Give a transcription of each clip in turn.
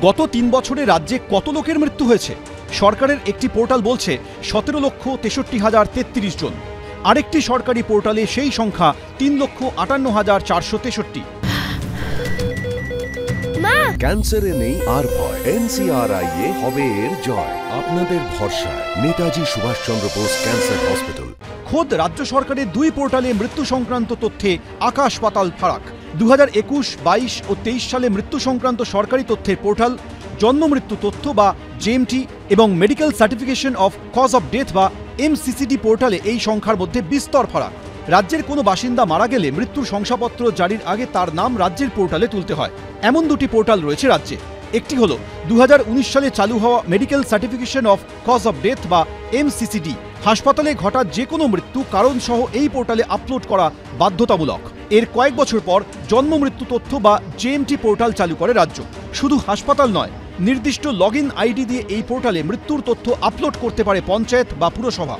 গত ৩ বছরে রাজ্যে কত লোকের মৃত্যু হয়েছে? সরকারের একটি পোর্টাল বলছে 17,63,033 জন। আরেকটি সরকারি পোর্টালে সেই সংখ্যা 3,58,463। ক্যান্সারে নেই আর ভয়, NCRI হবে এর জয়। আপনাদের ভরসা নেতাজি সুভাষচন্দ্র বোস ক্যান্সার হসপিটাল। খোদ রাজ্য সরকারের 2 পোর্টালে মৃত্যু সংক্রান্ত তথ্যে আকাশ পাতাল ফারাক। 2021, 22 ও 23 সালে মৃত্যু সংক্রান্ত সরকারি তথ্যের পোর্টাল জন্ম মৃত্যু তথ্য বা জেএমটি এবং medical certification of cause of death বা MCCD পোর্টালে এই সংখ্যার মধ্যে বিস্তর ফারাক। রাজ্যের কোনো বাসিন্দা মারা গেলে মৃত্যুর শংসাপত্র জারির আগে তার নাম রাজ্যের পোর্টালে তুলতে হয়। এমন 2টি পোর্টাল রয়েছে রাজ্যে। একটি হলো 2019 সালে চালু হওয়া medical certification of cause of death বা MCCD। হাসপাতালে ঘটা যে কোনো মৃত্যু কারণ সহ এই পোর্টালে আপলোড করা বাধ্যতামূলক। এর কয়েক বছর পর জন্ম মৃত্যু তথ্য বা জেএমটি পোর্টাল চালু করে রাজ্য। শুধু হাসপাতাল নয়, নির্দিষ্ট লগইন আইডি দিয়ে এই পোর্টালে মৃত্যুর তথ্য আপলোড করতে পারে পঞ্চায়েত বা পুরসভা।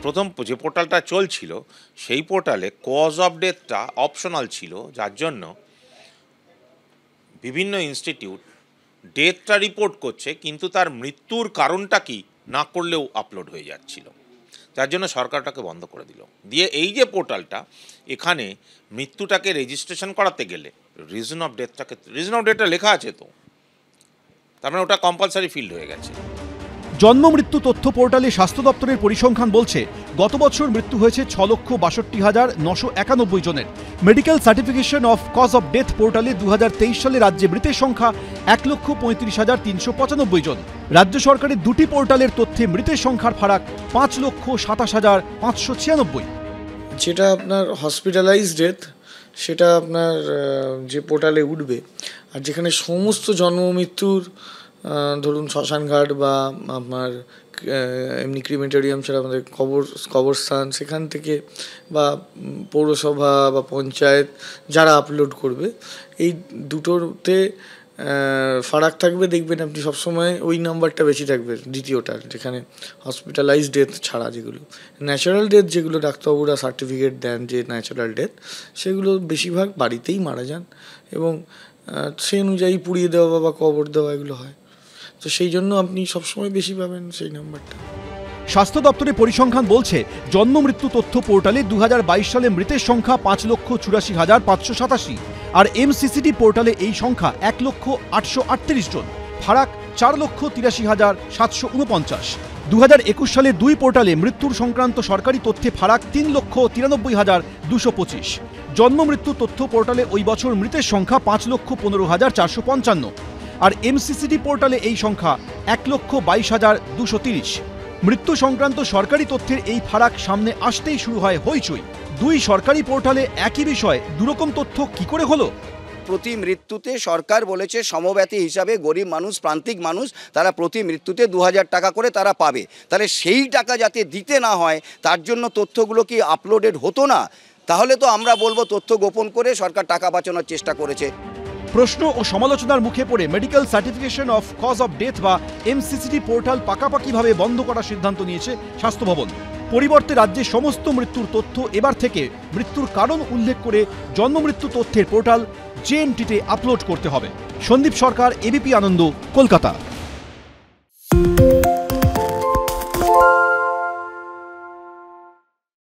প্রথম যে পোর্টালটা চলছিল সেই পোর্টালে কজ অফ ডেথটা অপশনাল ছিল, যার জন্য বিভিন্ন ইনস্টিটিউট ডেথটা রিপোর্ট করছে কিন্তু তার মৃত্যুর কারণটা কি না করলেও আপলোড হয়ে যাচ্ছিল, যার জন্য সরকারটাকে বন্ধ করে দিল। দিয়ে এই যে পোর্টালটা, এখানে মৃত্যুটাকে রেজিস্ট্রেশন করাতে গেলে রিজন অফ ডেথটা লেখা আছে, তো তার মানে ওটা কম্পালসারি ফিল্ড হয়ে গেছে। জন্ম মৃত্যু তথ্য পোর্টালে স্বাস্থ্য দপ্তরের পরিসংখ্যান বলছে গত বছর মৃত্যু হয়েছে 6,62,991 জনের। Medical certification of cause of death পোর্টালে 2023 সালে রাজ্যে মৃতের সংখ্যা 1,35,395 জন। রাজ্য সরকারের 2টি পোর্টালের তথ্যে মৃতের সংখ্যার ফারাক 5,27,596। যেটা আপনার হসপিটালাইজ ডেথ সেটা আপনার যে পোর্টালে উঠবে, আর যেখানে সমস্ত জন্ম মৃত্যুর ধরুন শ্মশানঘাট বা আপনার এমনি ক্রিমেটোরিয়াম ছাড়া আমাদের কবরস্থান, সেখান থেকে বা পৌরসভা বা পঞ্চায়েত যারা আপলোড করবে, এই দুটোতে ফারাক থাকবে। দেখবেন আপনি সবসময় ওই নাম্বারটা বেশি থাকবে দ্বিতীয়টার, যেখানে হসপিটালাইজ ডেথ ছাড়া যেগুলো ন্যাচারাল ডেথ, যেগুলো ডাক্তারবাবুরা সার্টিফিকেট দেন যে ন্যাচারাল ডেথ, সেগুলো বেশিরভাগ বাড়িতেই মারা যান এবং সেই অনুযায়ী পুড়িয়ে দেওয়া বা কবর দেওয়া এগুলো হয়। তো সেই জন্য আপনি সবসময় বেশি পাবেন সেই নাম্বারটা। স্বাস্থ্য দপ্তরের পরিসংখ্যান বলছে জন্ম মৃত্যু তথ্য পোর্টালে 2022 সালে মৃতের সংখ্যা 5,84,587 আর MCCD পোর্টালে এই সংখ্যা 1,838 জন। ফারাক 4,83,749। 2021 সালে 2 পোর্টালে মৃত্যুর সংক্রান্ত সরকারি তথ্যে ফারাক 3,93,225। জন্ম মৃত্যু তথ্য পোর্টালে ওই বছর মৃতের সংখ্যা 5,15,455 আর MCCD পোর্টালে এই সংখ্যা 1,22,230। মৃত্যু সংক্রান্ত সরকারি তথ্যের এই ফারাক সামনে আসতেই শুরু হয় হইচই। 2 সরকারি পোর্টালে একই বিষয়ে দুরকম তথ্য কি করে হলো? প্রতি মৃত্যুতে সরকার বলেছে সমব্যথী হিসাবে গরিব মানুষ, প্রান্তিক মানুষ, তারা প্রতি মৃত্যুতে 2,000 টাকা করে তারা পাবে। তাহলে সেই টাকা যাতে দিতে না হয় তার জন্য তথ্যগুলো কি আপলোডেড হতো না? তাহলে তো আমরা বলবো তথ্য গোপন করে সরকার টাকা বাঁচানোর চেষ্টা করেছে। প্রশ্ন ও সমালোচনার মুখে পড়ে medical certification of cause of death বা MCCD পোর্টাল পাকাপাকিভাবে বন্ধ করার সিদ্ধান্ত নিয়েছে স্বাস্থ্য ভবন। পরিবর্তে রাজ্যের সমস্ত মৃত্যুর তথ্য এবার থেকে মৃত্যুর কারণ উল্লেখ করে জন্ম মৃত্যু তথ্যের পোর্টাল জেএমটিতে আপলোড করতে হবে। সন্দীপ সরকার, ABP আনন্দ, কলকাতা।